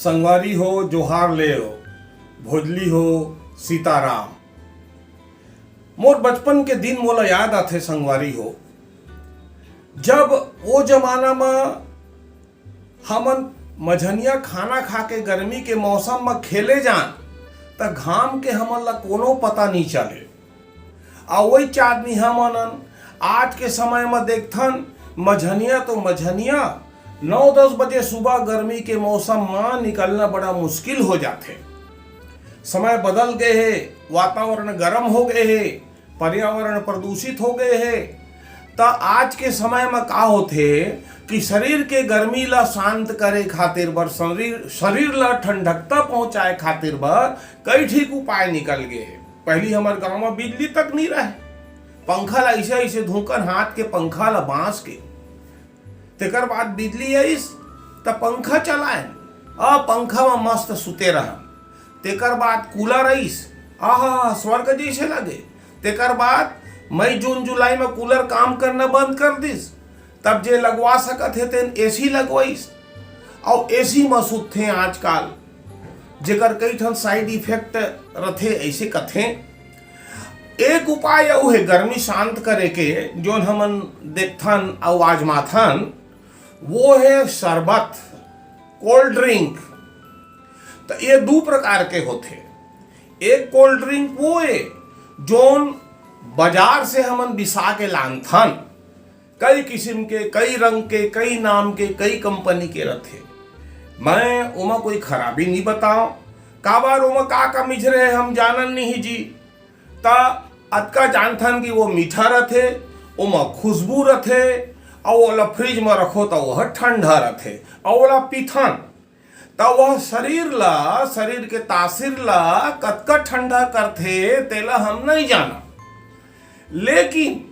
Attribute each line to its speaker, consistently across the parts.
Speaker 1: संगवारी हो जोहार ले हो, भोजली हो सीताराम। मोर बचपन के दिन मोला याद आथे संगवारी हो, जब वो जमाना में हमन मझनिया खाना खा के गर्मी के मौसम में खेले जान त घाम के हमन ला कोनो पता नहीं चले। आ वही चादनी हमन आज के समय में देखथन मझनिया तो मझनिया 9-10 बजे सुबह गर्मी के मौसम में निकलना बड़ा मुश्किल हो जाते। समय बदल गए है, वातावरण गर्म हो गए है, पर्यावरण प्रदूषित हो गए है। तो आज के समय में का होथे कि शरीर के गर्मी ला शांत करे खातिर बर, शरीर ला ठंडकता पहुंचाए खातिर बर कई ठीक उपाय निकल गए। पहली हमारे गांव में बिजली तक नहीं रहे, पंखा ला ऐसे ऐसे धुकर हाथ के पंखा ला बांस के, तेकर बाद बिजली आईस त पंखा चलाए, पंखा में मस्त सुते रहा। तेकर बाद कूलर आईस, आहा स्वर्ग जैसे लगे। तेकर बाद मई जून जुलाई में कूलर काम करना बंद कर दिस, तब जे लगवा सकत है तेन एसी लगवाइस। और एसी में सुते आजकल जेकर कई ठन साइड इफेक्ट रथे, ऐसे कथे। एक उपाय वो है गर्मी शांत करे के, जो हमन देखथन और आजमाथन, वो है शरबत, कोल्ड ड्रिंक। तो ये दो प्रकार के होते। एक कोल्ड ड्रिंक वो है जोन बाजार से हमन बिसा के लानथन, कई किस्म के, कई रंग के, कई नाम के, कई कंपनी के रथे। मैं उमा कोई खराबी नहीं बताओ, काबार उमा का मिझरे है हम जानन नहीं जी। ता अतका जानथन कि वो मीठा रथे, उमा खुशबू रथे, और ओला फ्रिज में रखो तो वह ठंडा रथे, और ओला पीथन तो वह शरीर के तासीर ला कतका ठंडा करथे तेला हम नहीं जाना। लेकिन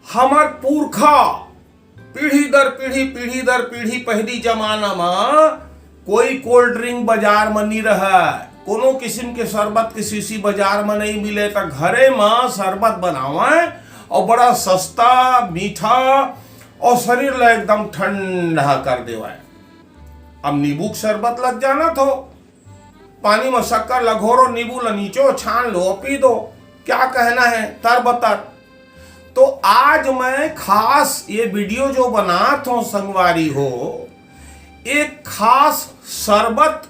Speaker 1: हमार पुरखा पीढ़ी दर पीढ़ी पहली जमाना में कोई कोल्ड ड्रिंक बाजार में नहीं रहा, कोनो किस्म के शरबत के शीशी बाजार में नहीं मिले, तो घरे में शरबत बनावे और बड़ा सस्ता मीठा और शरीर ला एकदम ठंडा कर देवाए। अब नींबू शरबत लग जाना तो पानी में शक्कर लगोरो, नींबू ला नीचो छान लो पी दो, क्या कहना है तर बतर। तो आज मैं खास ये वीडियो जो बनाता हूं संगवारी हो, एक खास शरबत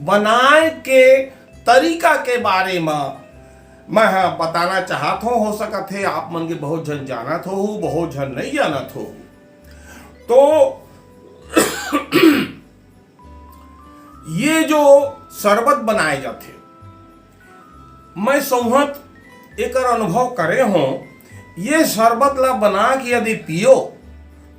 Speaker 1: बनाए के तरीका के बारे में मैं बताना चाहता हूं। हो सकत है आप मन के बहुत जन जानत हो, बहुत जन नहीं जानत हो। तो ये जो शरबत बनाए जाते, मैं संहत एक अनुभव करे हूं। ये शरबत ला बना के यदि पियो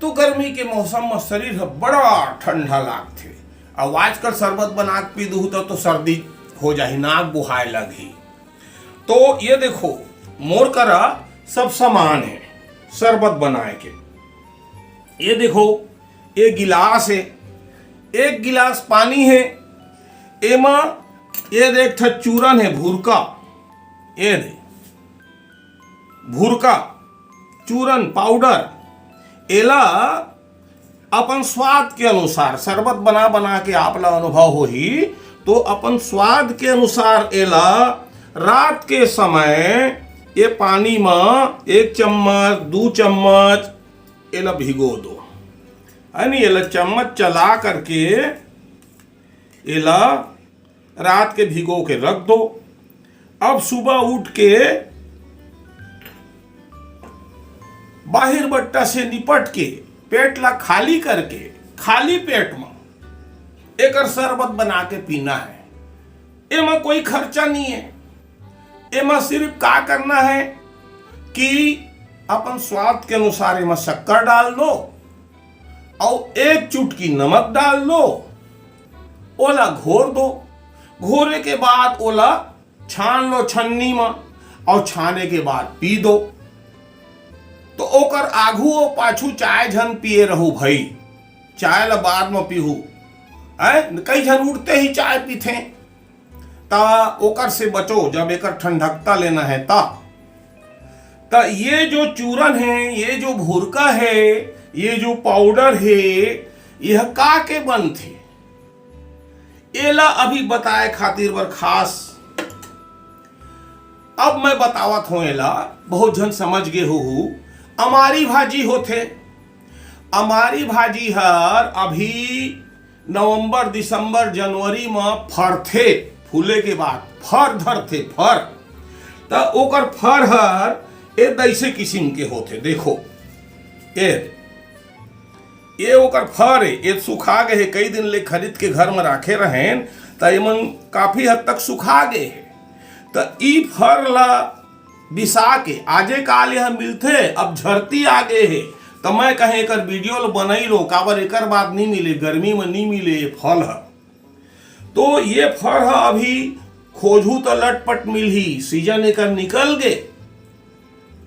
Speaker 1: तो गर्मी के मौसम में शरीर बड़ा ठंडा लागते। अब आजकल शरबत बना के पी दू तो सर्दी हो जाही, नाक बुहाए लगी। तो ये देखो मोर करा सब सामान है शरबत बनाए के। ये देखो एक गिलास है, एक गिलास पानी है, एमा ये देख चूरन है भूरका, ये दे भूरका चूरन पाउडर। एला अपन स्वाद के अनुसार शरबत बना के आपला अनुभव हो ही, तो अपन स्वाद के अनुसार एला रात के समय ये पानी में 1 चम्मच 2 चम्मच एला भिगो दो, है नहीं। एला चम्मच चला करके एला रात के भिगो के रख दो। अब सुबह उठ के बाहिर बट्टा से निपट के पेट ला खाली करके, खाली पेट में एक शरबत बना के पीना है। एमा कोई खर्चा नहीं है। एमा सिर्फ का करना है कि अपन स्वाद के अनुसार एमा शक्कर डाल दो और 1 चुटकी नमक डाल दो, ओला घोर दो। घोरे के बाद ओला छान लो छन्नी में, और छाने के बाद पी दो। तो ओकर आगू और पाछू चाय झन पिए रहू भाई, चाय ला बाद में पीहू। कई झन उठते ही चाय पीथे, ता ओकर से बचो जब एकर ठंडकता लेना है ता। ये जो चूरन है, ये जो भुरका है, ये जो पाउडर है, यह का के बनथे। एला अभी बताए खातिर बर खास अब मैं बतावत हूं। एला बहुत जन समझ गे हो। अमारी भाजी होथे। अमारी भाजी हर अभी नवंबर दिसंबर जनवरी में फरथे, फूले के बाद फर धरथे। फर तो ओकर फर हर ए दैसे किस्म के होथे। देखो ये ओकर फर है, ये सुखा गए है। कई दिन ले खरीद के घर में रखे रहें तो एमन काफी हद तक सुखा गए है। तो ई फर ला बिसा के आजे काल यह मिलथे। अब झरती आ गए है तो मैं कहे एक वीडियो बनाई लो, काबर एक बाद नहीं मिले, गर्मी में नहीं मिले ये फल है। तो ये फल है अभी खोजू तो लटपट मिल ही, सीजन एक निकल गए,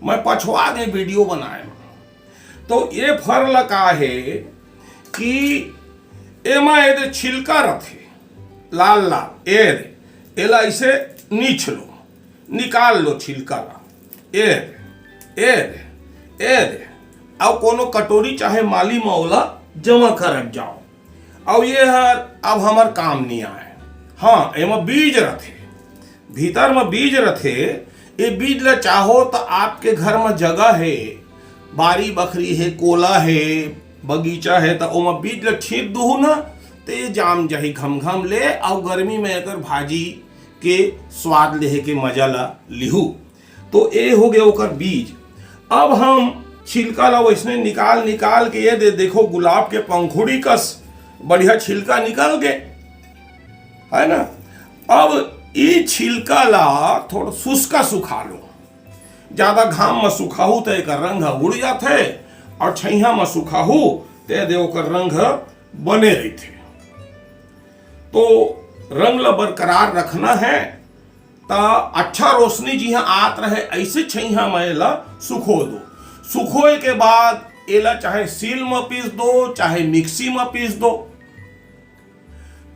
Speaker 1: मैं पछवा गए वीडियो बनाए। तो ये फल लगा है कि एमा यदि छिलका रथे लाल लाल, एला इसे नीच लो, निकाल लो छिलका ला। अब कोनो कटोरी चाहे माली मौला जमा कर जाओ। अब ये हर अब हमार काम नहीं आए। हाँ, एमा बीज रथे, भीतर में बीज रथे। ये बीज ला चाहो तो आपके घर में जगह है, बारी बखरी है, कोला है, बगीचा है, तो ओमा बीज ला छींट दू ना तो ये जाम जाही घम घम ले। और गर्मी में अगर भाजी के स्वाद लेहे के मजा ला लिहू। तो ये हो गया ओकर बीज। अब हम छिलका ला वैसने निकाल के ये देखो गुलाब के पंखुड़ी कस बढ़िया छिलका निकल गए है ना। अब ये छिलका ला थोड़ा शुष्का सुखा लो। ज्यादा घाम में सुखाहू तो एक रंग उड़ जाते और छैया में सुखाहू ते दे ओकर रंग बने रहते। तो रंग ला बरकरार रखना है तो अच्छा रोशनी जी आत रहे ऐसे छैया में एला सुखो दो। सुखोए के बाद एला चाहे सील में पीस दो चाहे मिक्सी में पीस दो।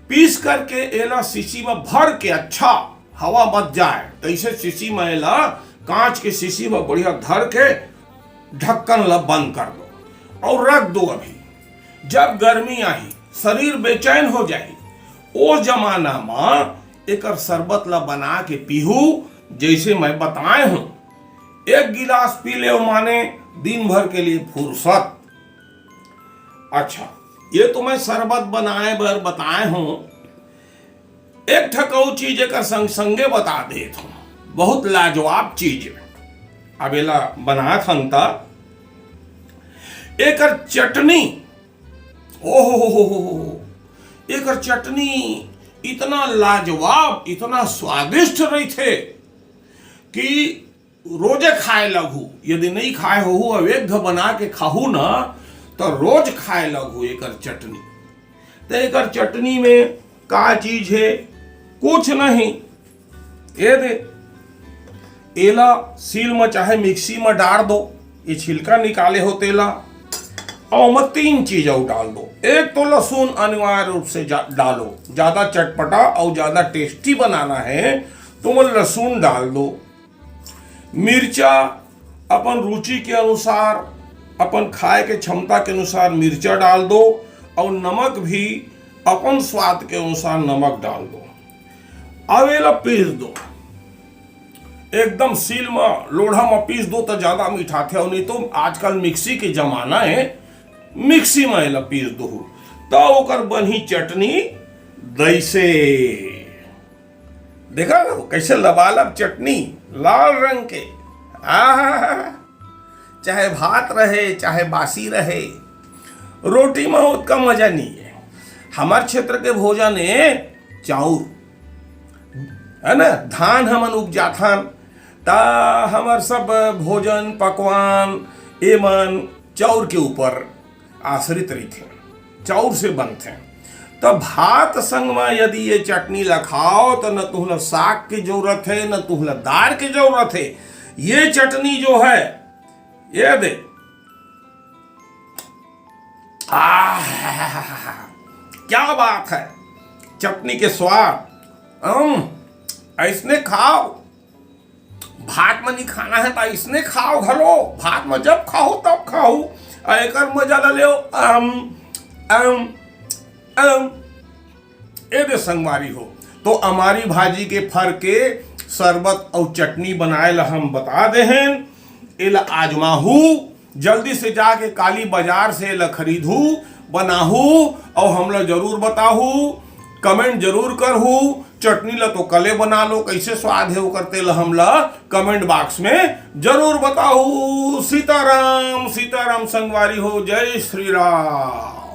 Speaker 1: पीस करके एला शीशी में भर के अच्छा हवा मत जाए ऐसे शीशी में एला कांच के शीशी में बढ़िया धर के ढक्कन ला बंद कर दो और रख दो। अभी जब गर्मी आई शरीर बेचैन हो जाए ओ जमाना में एक शरबत ला बना के पीहू जैसे मैं बताए हूं। एक गिलास पी ले माने दिन भर के लिए फुर्सत। अच्छा, ये तो मैं शरबत बनाए बर बताए हूं। एक ठकऊ चीज एक संगे बता दे हूं, बहुत लाजवाब चीज। अब एला बना था एक चटनी। ओहो, एक चटनी इतना लाजवाब इतना स्वादिष्ट रही थे कि रोजे खाए लगू। यदि नहीं खाए हो अब एक बना के खाहू ना तो रोज खाए लगू एक चटनी। तो एक चटनी में का चीज है, कुछ नहीं। ये दे एला सील में चाहे मिक्सी में डाल दो, ये छिलका निकाले हो तेला और में 3 चीज और डाल दो। एक तो लहसुन अनिवार्य रूप से डालो, ज्यादा चटपटा और ज्यादा टेस्टी बनाना है तो लहसुन डाल दो। मिर्चा अपन रुचि के अनुसार अपन खाए के क्षमता के अनुसार मिर्चा डाल दो और नमक भी अपन स्वाद के अनुसार नमक डाल दो। अब एला पीस दो, एकदम सील में लोढ़ा में पीस दो तो ज्यादा मीठा थे। नहीं तो आजकल मिक्सी के जमाना है, मिक्सी में एला पीस दो तो ओकर बनी चटनी दैसे। देखा ना कैसे लबालब चटनी लाल रंग के। चाहे भात रहे चाहे बासी रहे, रोटी में उतना मजा नहीं है। हमारे क्षेत्र के भोजन है चाउर है ना, धान हमन उपजाथन ता हमार सब भोजन पकवान एमन चाउर के ऊपर आश्रित रही थे, चाउर से बनते। तो भात संग में यदि ये चटनी लखाओ तो न तुहला साग की जरूरत है न तुहला दाल की जरूरत है। ये चटनी जो है ये दे क्या बात है, चटनी के स्वाद। ऐसने खाओ, भात में नहीं खाना है तो इसने खाओ घलो। भात में जब खाओ तब खाओ, एक मजा ले लो। ए दे संगवारी हो, तो हमारी भाजी के फर के शरबत और चटनी बनाए ला हम बता दे हैं। एला आजमाहू, जल्दी से जाके काली बाजार से एला खरीदहू, बनाहू और हमला जरूर बताहू, कमेंट जरूर करहू। चटनी ला तो कले बना लो, कैसे स्वाद है वो करते ला हमला कमेंट बॉक्स में जरूर बताहू। सीताराम सीताराम संगवारी हो, जय श्री राम।